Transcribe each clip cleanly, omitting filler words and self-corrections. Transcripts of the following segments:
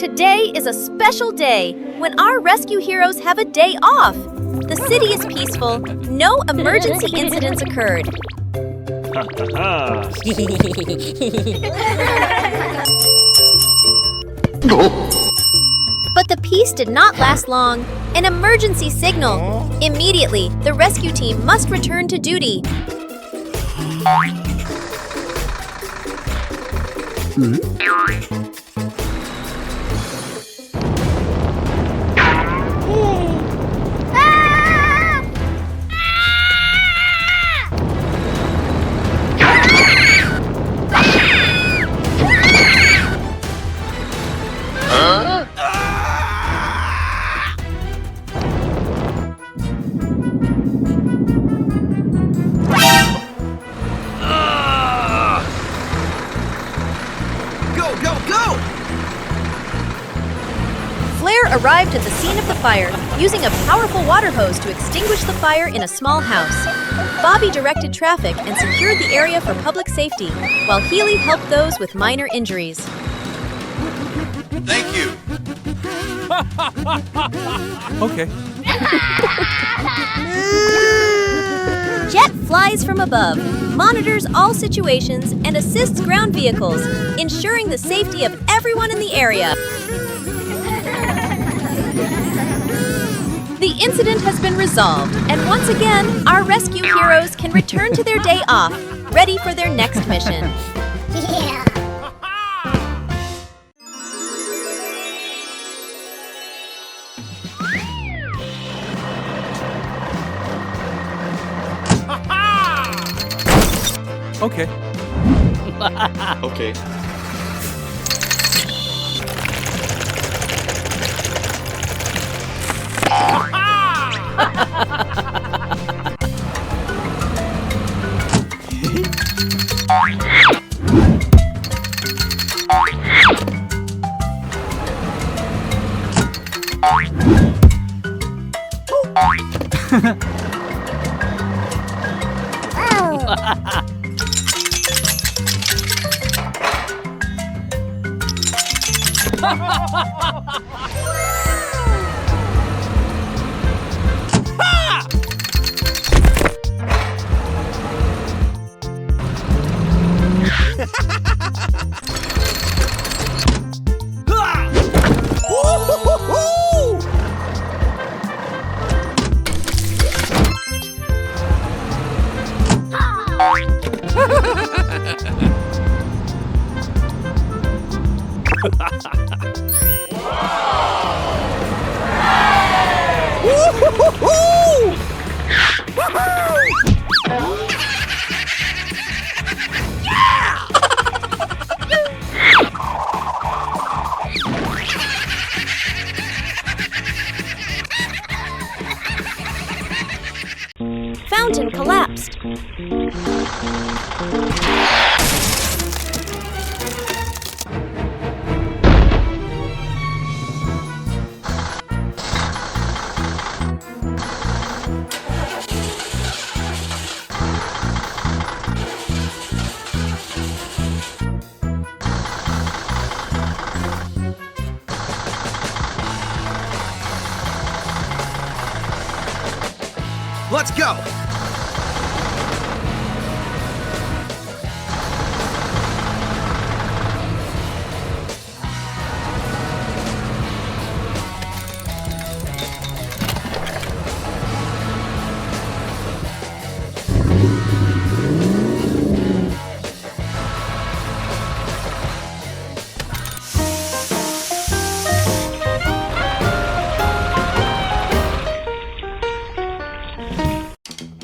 Today is a special day when our rescue heroes have a day off. The city is peaceful. No emergency incidents occurred. But the peace did not last long. An emergency signal. Immediately, the rescue team must return to duty. Flare arrived at the scene of the fire, using a powerful water hose to extinguish the fire in a small house. Bobby directed traffic and secured the area for public safety, while Healy helped those with minor injuries. Thank you. Okay. Jet flies from above, monitors all situations, and assists ground vehicles, ensuring the safety of everyone in the area. The incident has been resolved, and once again, our rescue heroes can return to their day off, ready for their next mission. Yeah. Okay. Okay. Fountain collapsed. Let's go!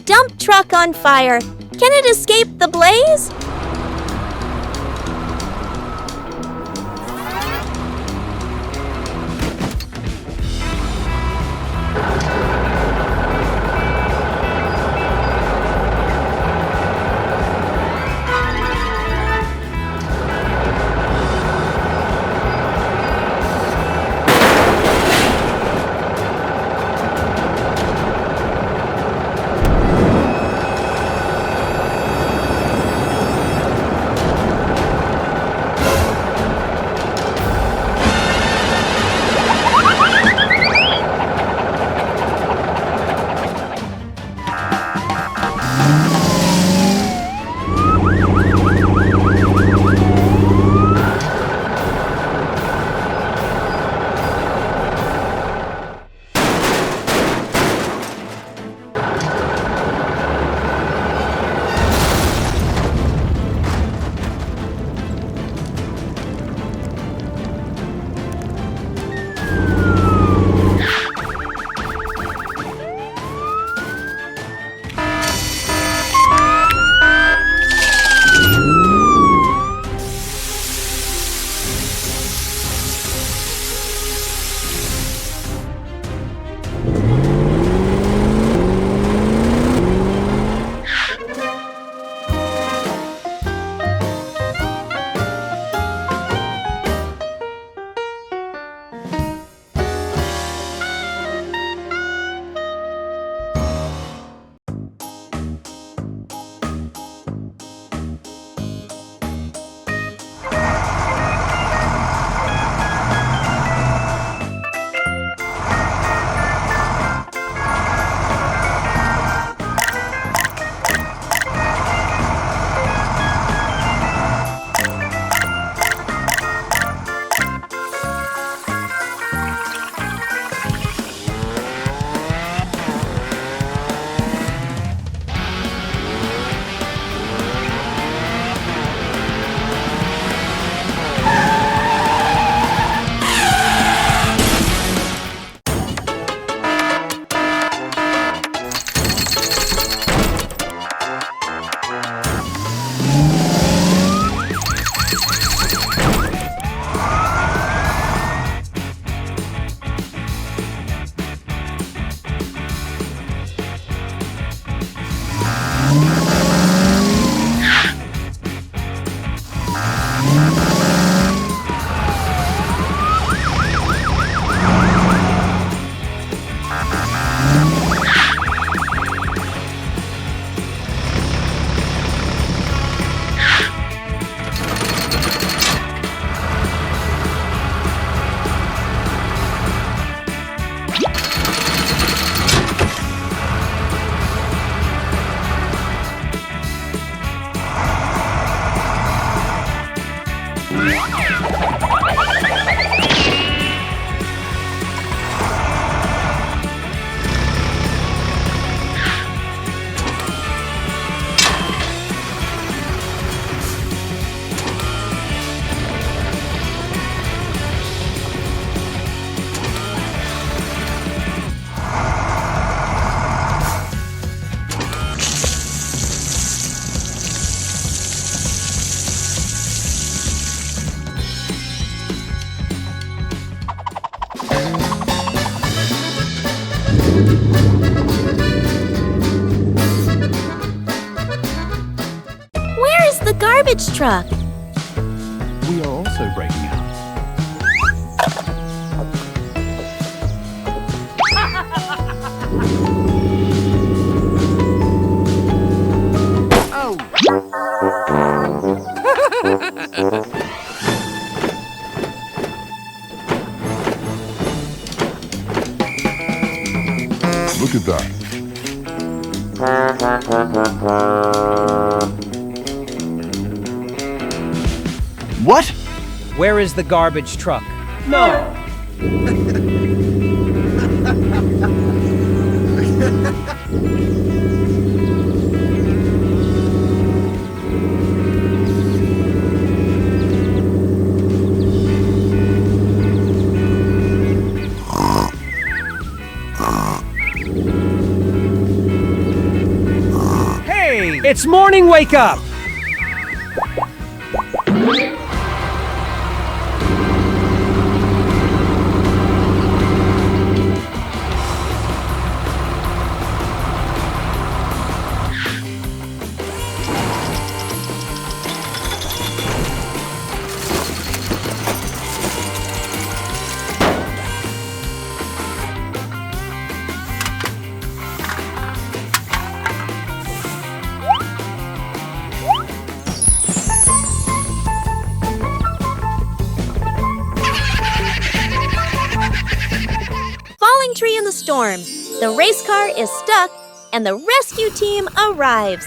Dump truck on fire. Can it escape the blaze? Where is the garbage truck? We are also breaking out. Oh! Look at that. What? Where is the garbage truck? No! Hey! It's morning wake up! Falling tree in the storm. The race car is stuck, and the rescue team arrives.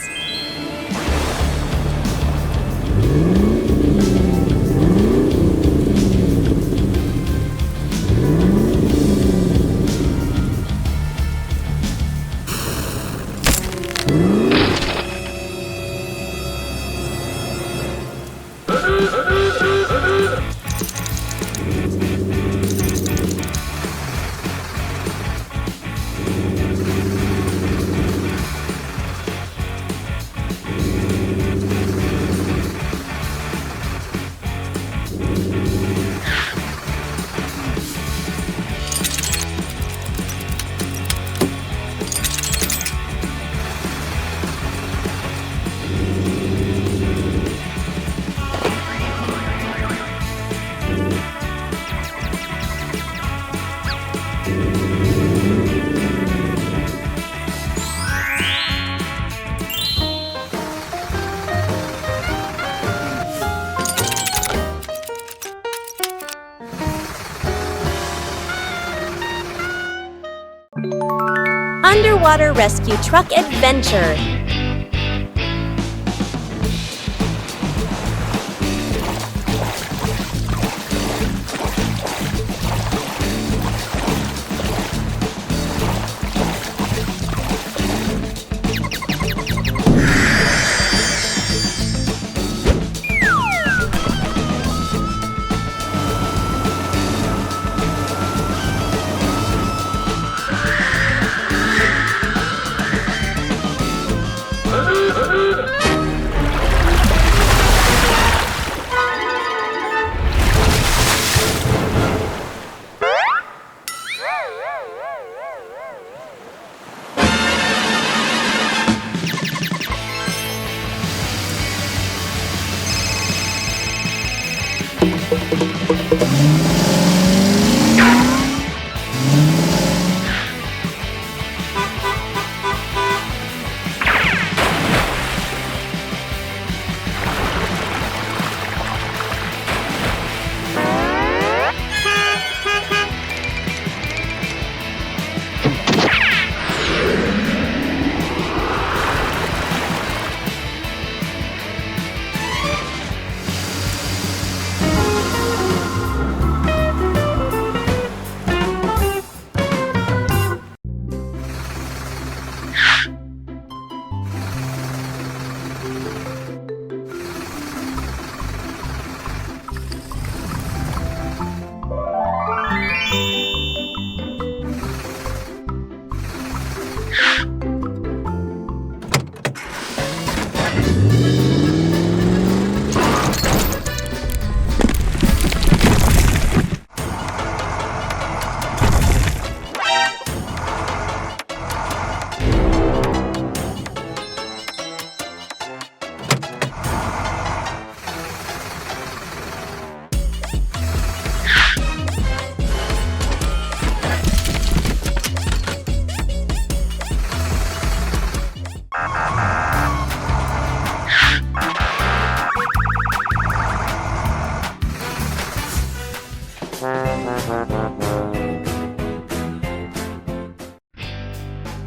Underwater rescue truck adventure.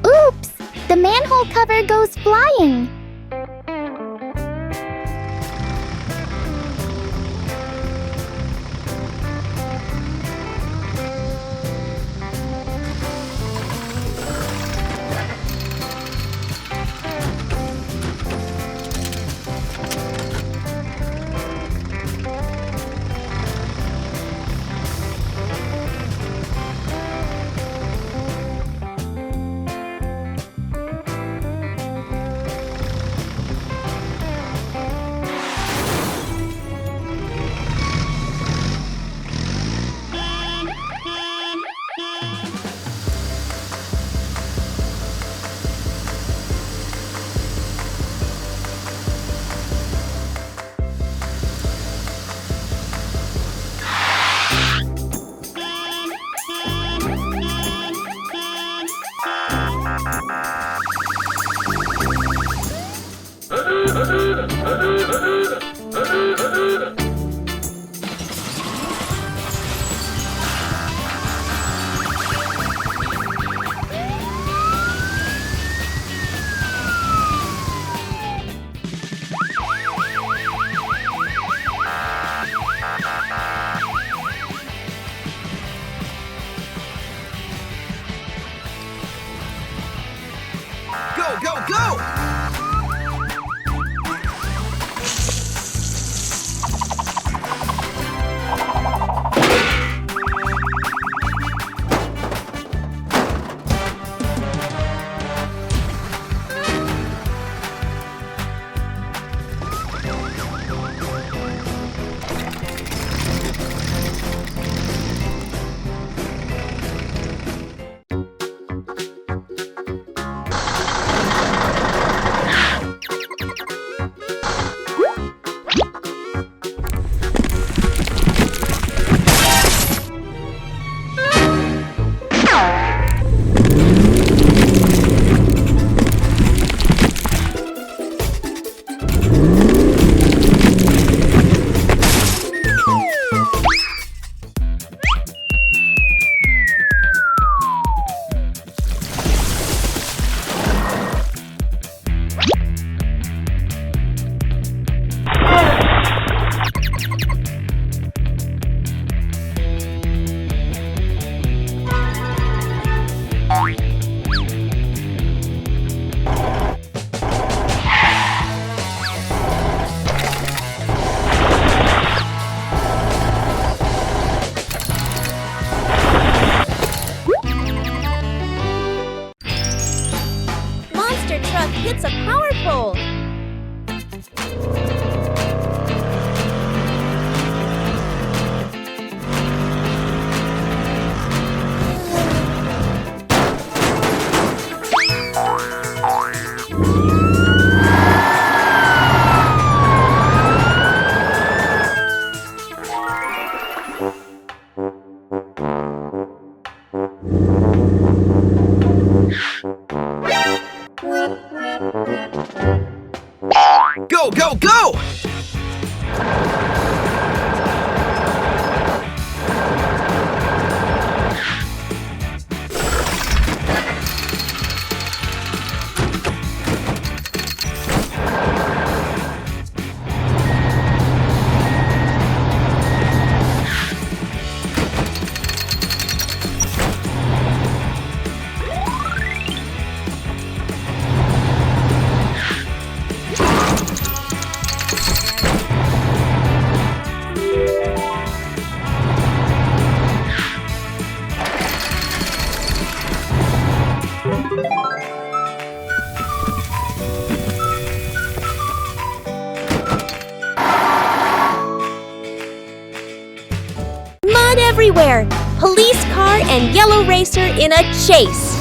Oops! The manhole cover goes flying. Go, go, go! Hits a power pole. Go, go, go! Mud everywhere! Police car and yellow racer in a chase!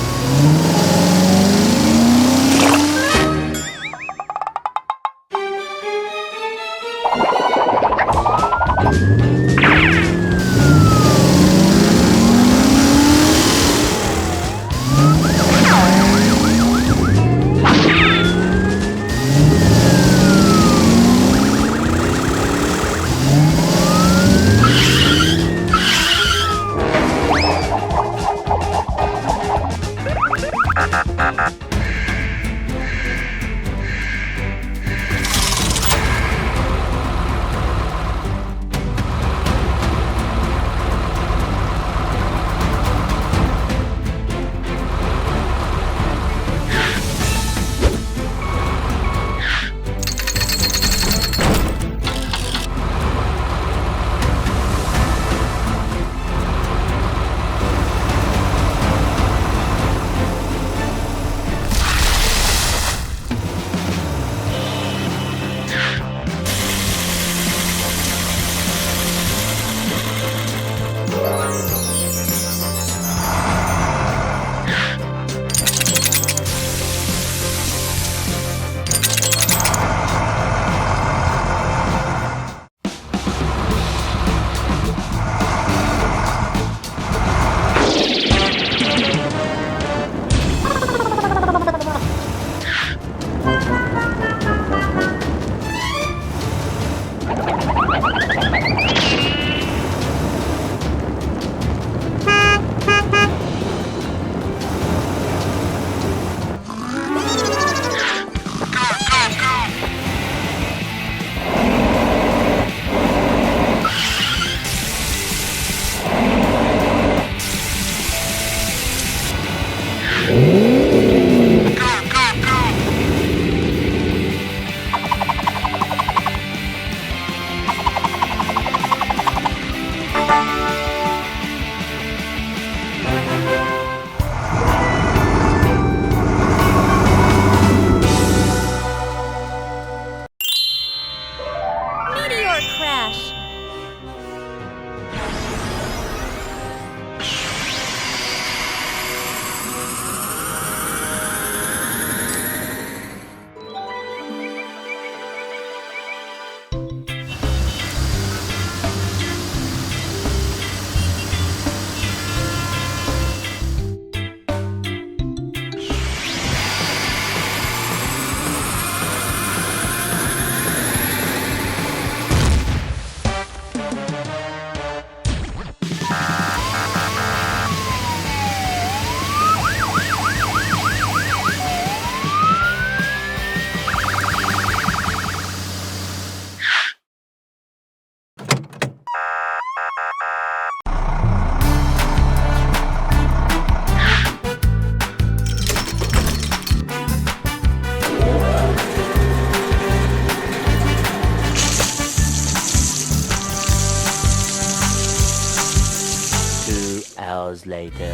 hours later.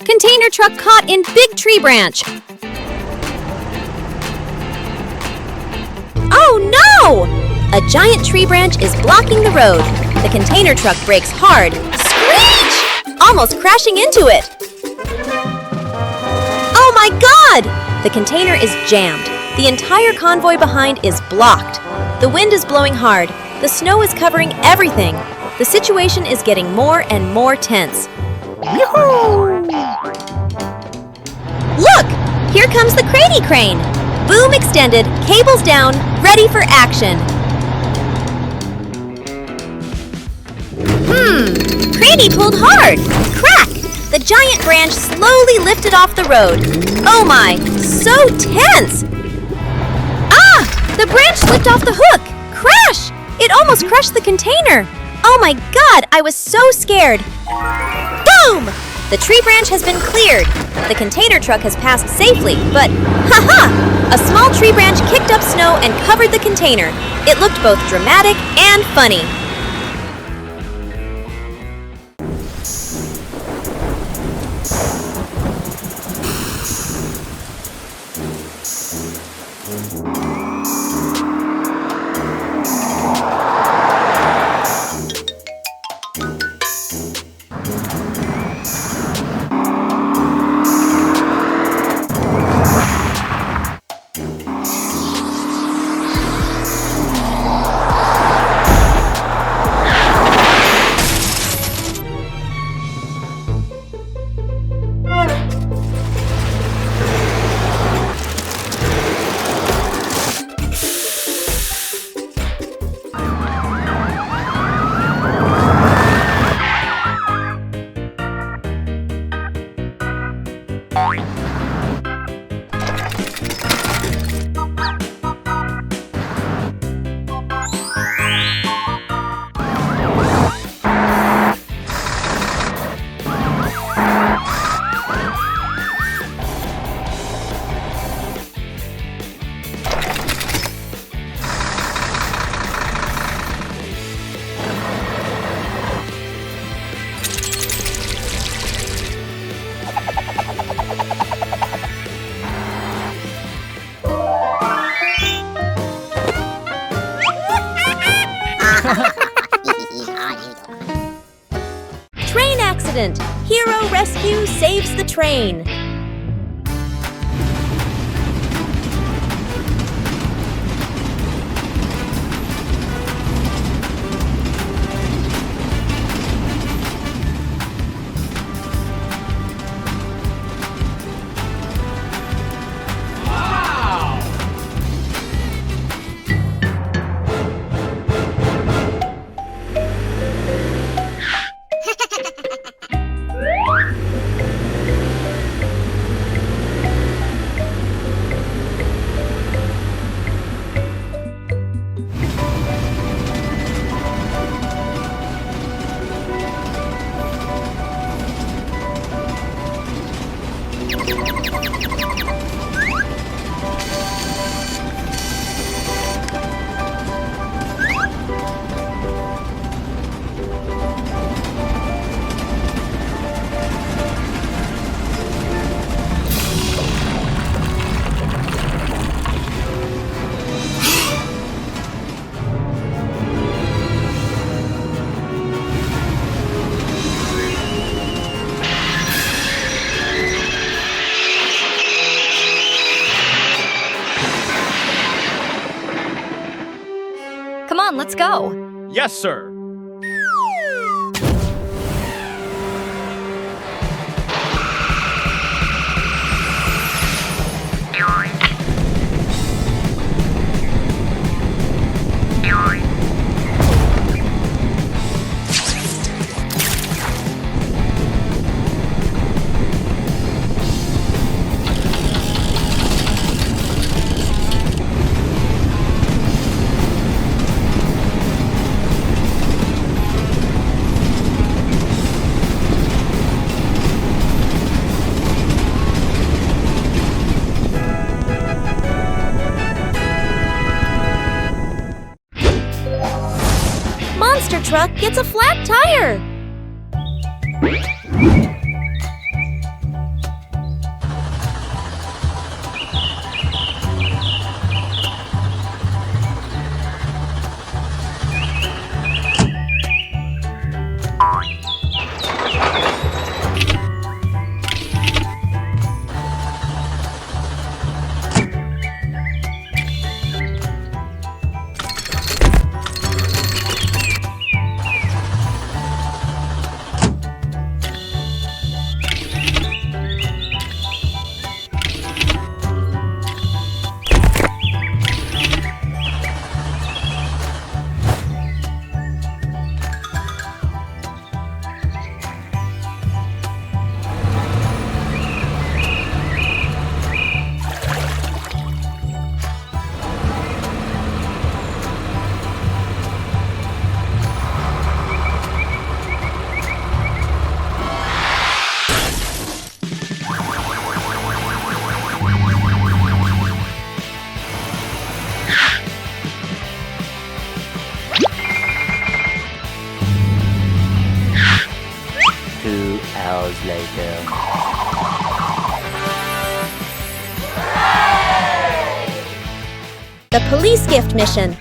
Container truck caught in big tree branch. Oh no! A giant tree branch is blocking the road. The container truck brakes hard. Screech! Almost crashing into it. Oh my God! The container is jammed. The entire convoy behind is blocked. The wind is blowing hard. The snow is covering everything. The situation is getting more and more tense. Look! Here comes the Craney Crane! Boom extended, cables down, ready for action. Craney pulled hard! Crack! The giant branch slowly lifted off the road. Oh my, so tense! Ah! The branch slipped off the hook! Crash! It almost crushed the container. Oh my God, I was so scared. Boom! The tree branch has been cleared. The container truck has passed safely, but ha-ha! A small tree branch kicked up snow and covered the container. It looked both dramatic and funny. Train accident! Hero rescue saves the train. Come on, let's go. Yes, sir. monster truck gets a flat tire. The police gift mission.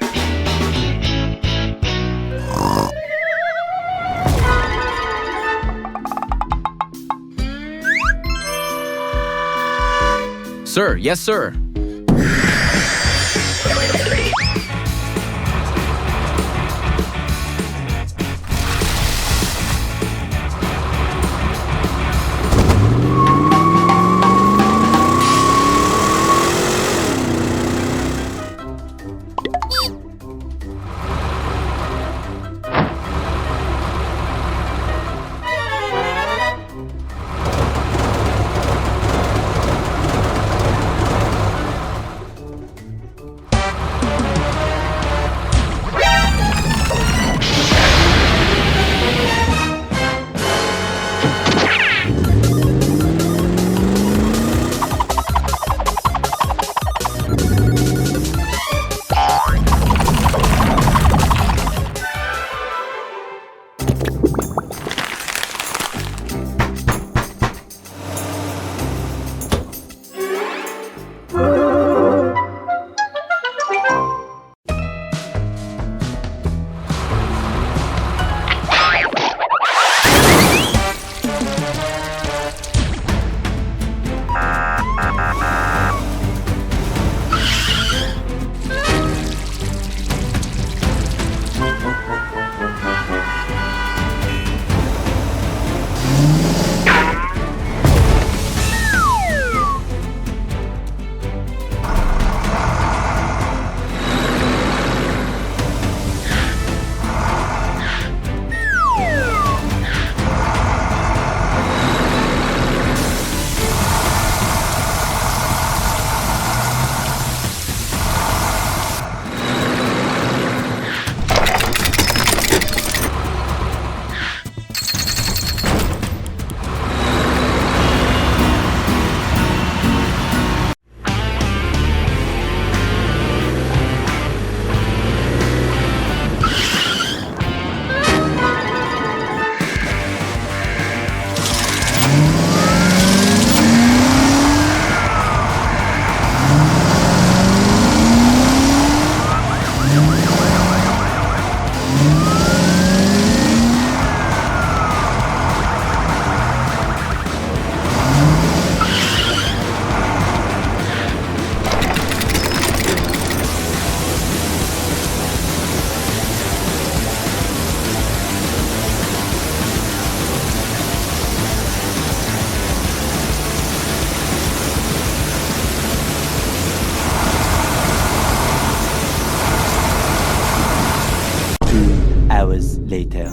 Sir, yes, sir. Hours later.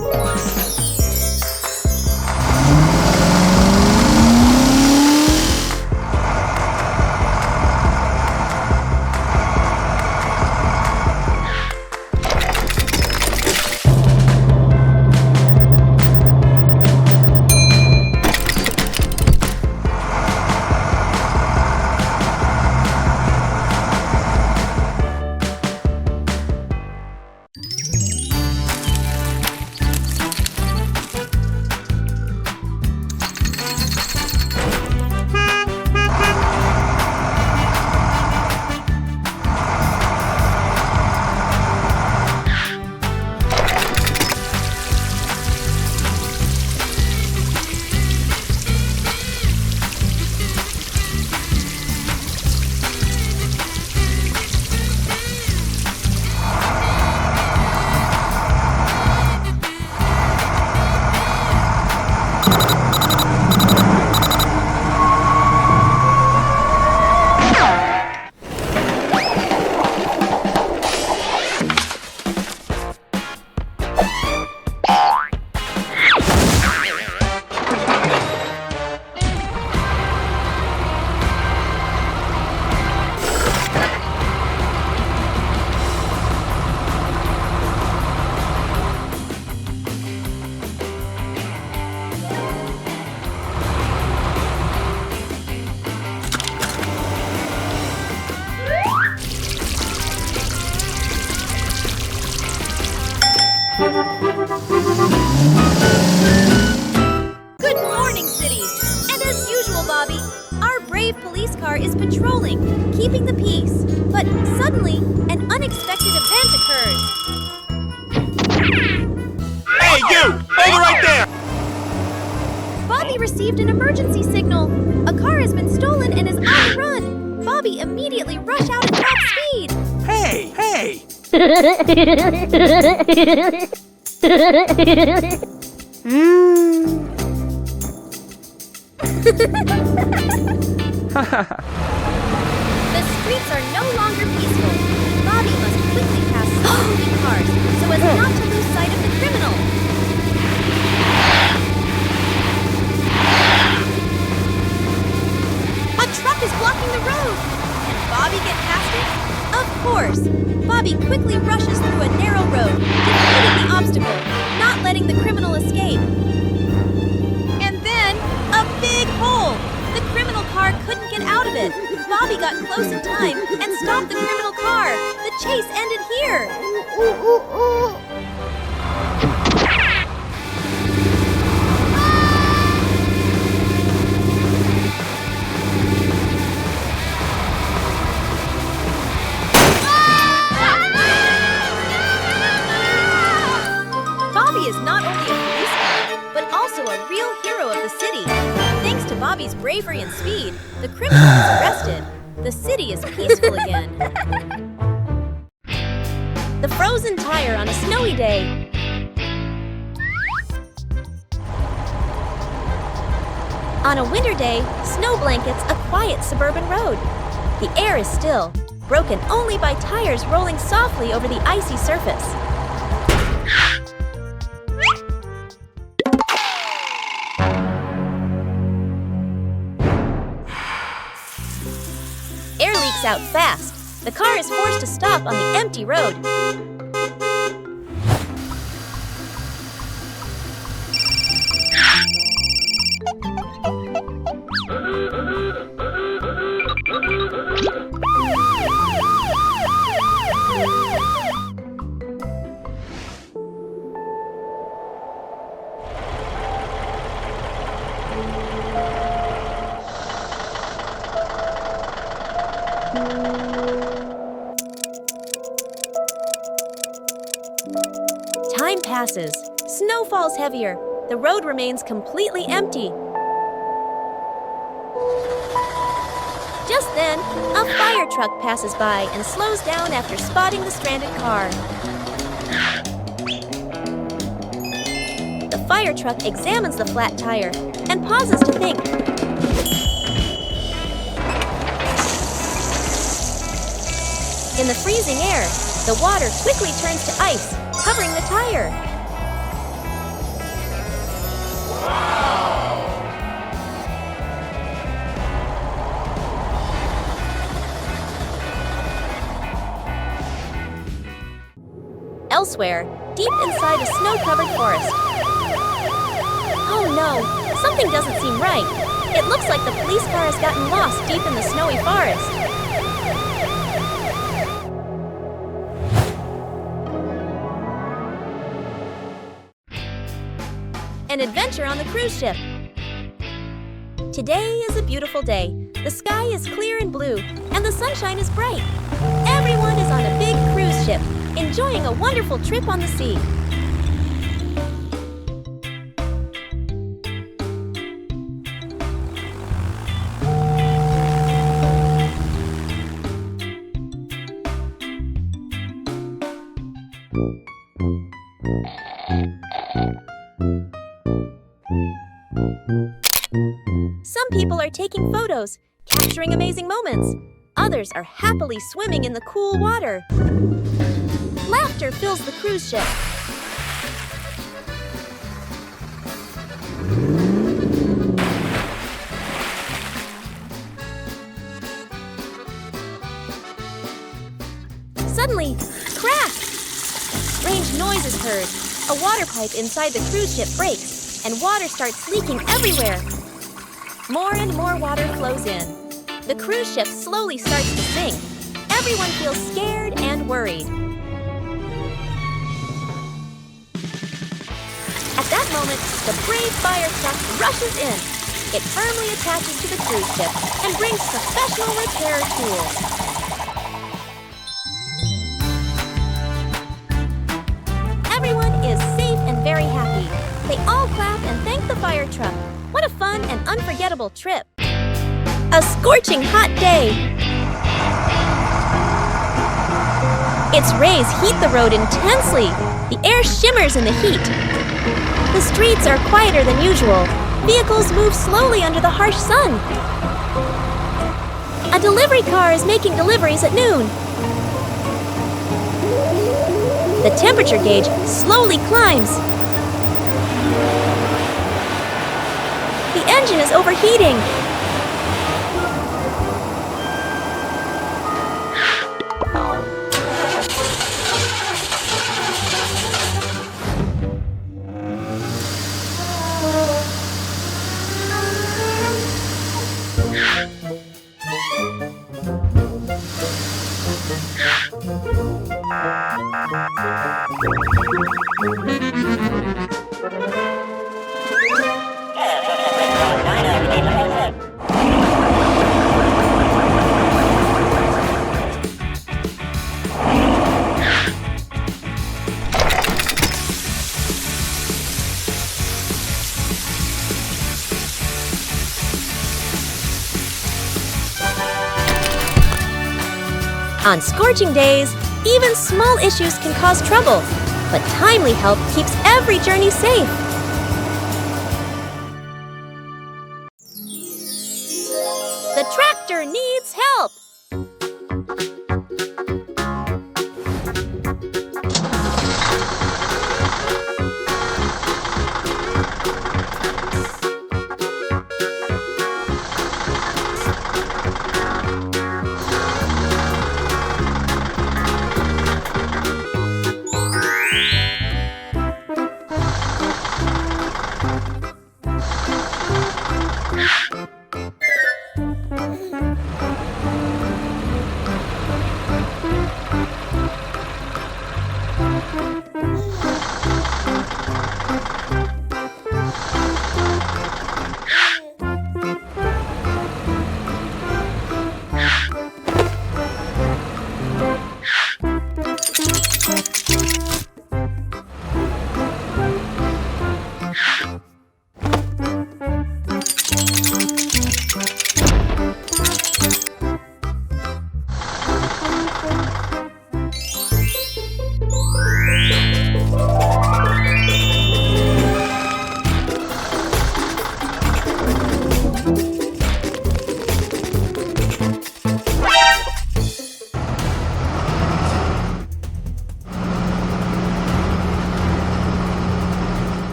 Good morning, City! And as usual, Bobby, our brave police car is patrolling, keeping the peace. But suddenly, an unexpected event occurs. Hey, you! Over right there! Bobby received an emergency signal. A car has been stolen and is on the run. Bobby immediately rushed out at top speed. Hey, hey! The streets are no longer peaceful. Bobby must quickly pass slow-moving cars so as not to lose sight of the criminal. A truck is blocking the road. Can Bobby get past it? Of course. Bobby quickly rushes through a narrow road, defeating the obstacle, not letting the criminal escape. And then, a big hole! The criminal car couldn't get out of it. Bobby got close in time and stopped the criminal car. The chase ended here. Bobby is not only a policeman, but also a real hero of the city. Thanks to Bobby's bravery and speed, the criminal is arrested. The city is peaceful again. The frozen tire on a snowy day. On a winter day, snow blankets a quiet suburban road. The air is still, broken only by tires rolling softly over the icy surface. Air leaks out fast. The car is forced to stop on the empty road. Time passes. Snow falls heavier. The road remains completely empty. Just then, a fire truck passes by and slows down after spotting the stranded car. The fire truck examines the flat tire and pauses to think. In the freezing air, the water quickly turns to ice, covering the tire. Elsewhere, deep inside a snow-covered forest. Oh no, something doesn't seem right. It looks like the police car has gotten lost deep in the snowy forest. An adventure on the cruise ship. Today is a beautiful day. The sky is clear and blue, and the sunshine is bright. Everyone is on a big cruise ship, enjoying a wonderful trip on the sea. Some people are taking photos, capturing amazing moments. Others are happily swimming in the cool water. Laughter fills the cruise ship. Suddenly, crack! Strange noise is heard. A water pipe inside the cruise ship breaks, and water starts leaking everywhere. More and more water flows in. The cruise ship slowly starts to sink. Everyone feels scared and worried. moment, the brave fire truck rushes in. It firmly attaches to the cruise ship and brings professional repair tools. Everyone is safe and very happy. They all clap and thank the fire truck. What a fun and unforgettable trip. A scorching hot day. Its rays heat the road intensely. The air shimmers in the heat. The streets are quieter than usual. Vehicles move slowly under the harsh sun. A delivery car is making deliveries at noon. The temperature gauge slowly climbs. The engine is overheating. On scorching days, even small issues can cause trouble, but timely help keeps every journey safe. The tractor needs help.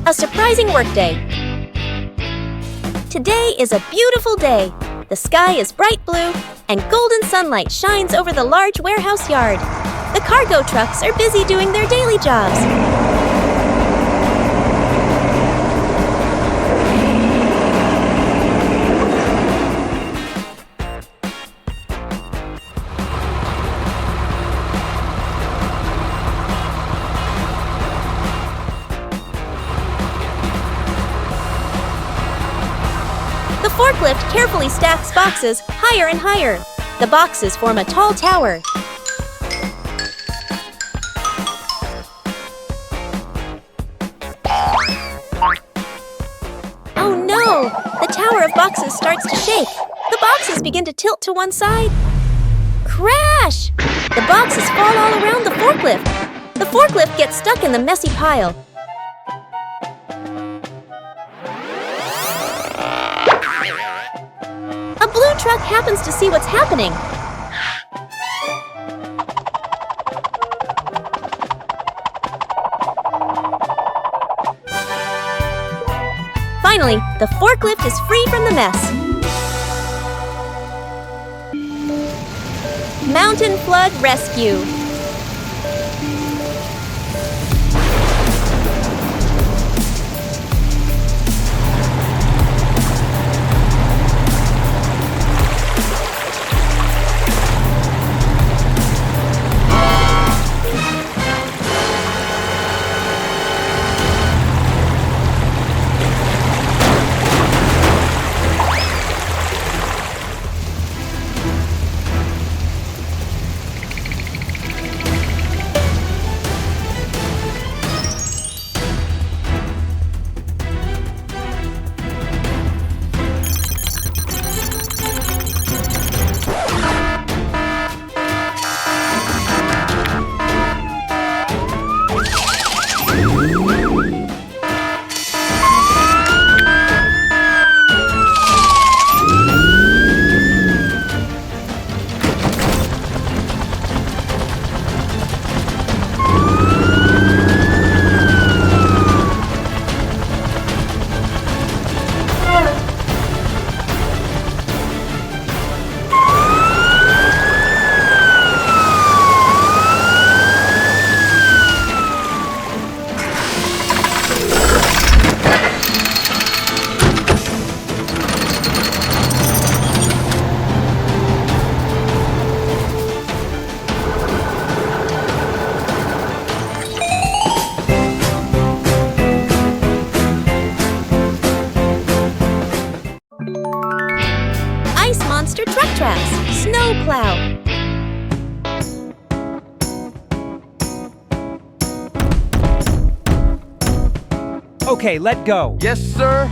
A surprising workday. Today is a beautiful day. The sky is bright blue, and golden sunlight shines over the large warehouse yard. The cargo trucks are busy doing their daily jobs. The forklift carefully stacks boxes higher and higher. The boxes form a tall tower. Oh no! The tower of boxes starts to shake. The boxes begin to tilt to one side. Crash! The boxes fall all around the forklift. The forklift gets stuck in the messy pile. A blue truck happens to see what's happening. Finally, the forklift is free from the mess. Mountain Flood Rescue. Okay, let go. Yes, sir.